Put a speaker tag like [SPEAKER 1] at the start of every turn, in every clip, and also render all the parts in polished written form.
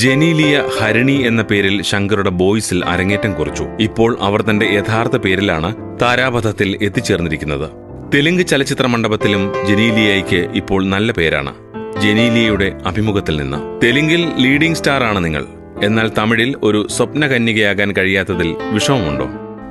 [SPEAKER 1] ജെനീലിയ ഹരിണി എന്ന പേരിൽ ശങ്കറുടെ ബോയ്സിൽ അരങ്ങേറ്റം കുറിച്ചു. ഇപ്പോൾ അവർ തന്റെ യഥാർത്ഥ പേരിലാണ് താരാപഥത്തിൽ എത്തിച്ചേർന്നിരിക്കുന്നത്. തെലുങ്ക് ചലച്ചിത്ര മണ്ഡപത്തിലും ജെനീലിയയ്ക്ക് ഇപ്പോൾ നല്ല പേരാണ്. ജെനീലിയയുടെ അഭിമുഖത്തിൽ നിന്ന്: തെലുങ്കിൽ ലീഡിംഗ് സ്റ്റാർ ആണ് നിങ്ങൾ, എന്നാൽ തമിഴിൽ ഒരു സ്വപ്ന കന്യകയാകാൻ കഴിയാത്തതിൽ വിഷമമുണ്ടോ?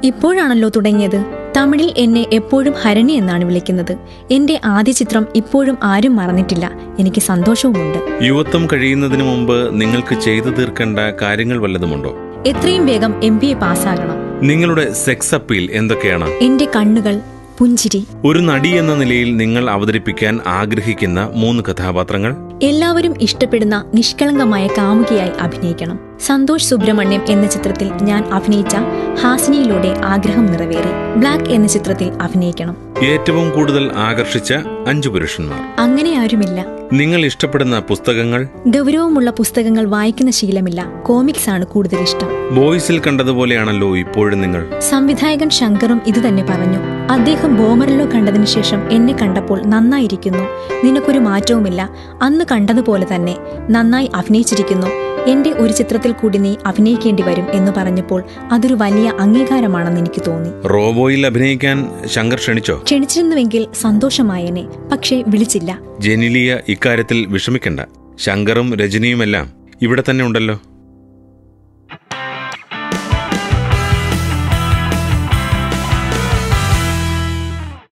[SPEAKER 2] ഇപ്പോഴാണല്ലോ തുടങ്ങിയത്. തമിഴിൽ എന്നെ എപ്പോഴും ഹരണി എന്നാണ് വിളിക്കുന്നത്. എന്റെ ആദ്യ ചിത്രം ഇപ്പോഴും ആരും മറന്നിട്ടില്ല. എനിക്ക് സന്തോഷവുമുണ്ട്.
[SPEAKER 1] യുവത്വം കഴിയുന്നതിന് മുമ്പ് നിങ്ങൾക്ക് ചെയ്തു തീർക്കേണ്ട കാര്യങ്ങൾ വല്ലതുമുണ്ടോ?
[SPEAKER 2] എത്രയും വേഗം MBA പാസ്സാകണം.
[SPEAKER 1] നിങ്ങളുടെ സെക്സ് അപ്പീൽ എന്തൊക്കെയാണ്?
[SPEAKER 2] എന്റെ കണ്ണുകൾ, പുഞ്ചിരി.
[SPEAKER 1] ഒരു നടി എന്ന നിലയിൽ നിങ്ങൾ അവതരിപ്പിക്കാൻ ആഗ്രഹിക്കുന്ന 3 കഥാപാത്രങ്ങൾ?
[SPEAKER 2] എല്ലാവരും ഇഷ്ടപ്പെടുന്ന നിഷ്കളങ്കമായ കാമുകിയായി അഭിനയിക്കണം. സന്തോഷ് സുബ്രഹ്മണ്യം എന്ന ചിത്രത്തിൽ ഞാൻ അഭിനയിച്ച ഹാസിനിയിലൂടെ ആഗ്രഹം നിറവേറി. ബ്ലാക്ക് എന്ന ചിത്രത്തിൽ അഭിനയിക്കണം.
[SPEAKER 1] ഏറ്റവും കൂടുതൽ ആകർഷിച്ച 5 പുരുഷന്മാർ?
[SPEAKER 2] അങ്ങനെ ആരുമില്ല.
[SPEAKER 1] നിങ്ങൾ ഇഷ്ടപ്പെടുന്ന പുസ്തകങ്ങൾ?
[SPEAKER 2] ഗൗരവമുള്ള പുസ്തകങ്ങൾ വായിക്കുന്ന ശീലമില്ല. കോമിക്സ് ആണ് കൂടുതൽ ഇഷ്ടം.
[SPEAKER 1] ബോയ്സിൽ കണ്ടതുപോലെയാണല്ലോ ഇപ്പോഴും നിങ്ങൾ?
[SPEAKER 2] സംവിധായകൻ ശങ്കറും ഇത് തന്നെ പറഞ്ഞു. അദ്ദേഹം ബോമറിലോ കണ്ടതിനു ശേഷം എന്നെ കണ്ടപ്പോൾ നന്നായിരിക്കുന്നു, നിനക്കൊരു മാറ്റവുമില്ല, അന്ന് കണ്ടതുപോലെ തന്നെ നന്നായി അഭിനയിച്ചിരിക്കുന്നു, എന്റെ ഒരു ചിത്രത്തിൽ കൂടി നീ അഭിനയിക്കേണ്ടി വരും എന്ന് പറഞ്ഞപ്പോൾ അതൊരു വലിയ അംഗീകാരമാണെന്ന് എനിക്ക് തോന്നി.
[SPEAKER 1] റോബോയിൽ അഭിനയിക്കാൻ ശങ്കർ ക്ഷണിച്ചോ?
[SPEAKER 2] ക്ഷണിച്ചിരുന്നുവെങ്കിൽ സന്തോഷമായേനെ, പക്ഷേ വിളിച്ചില്ല.
[SPEAKER 1] ജെനീലിയ ഇക്കാര്യത്തിൽ വിഷമിക്കണ്ട. ശങ്കറും രജനിയുമെല്ലാം ഇവിടെ തന്നെ ഉണ്ടല്ലോ.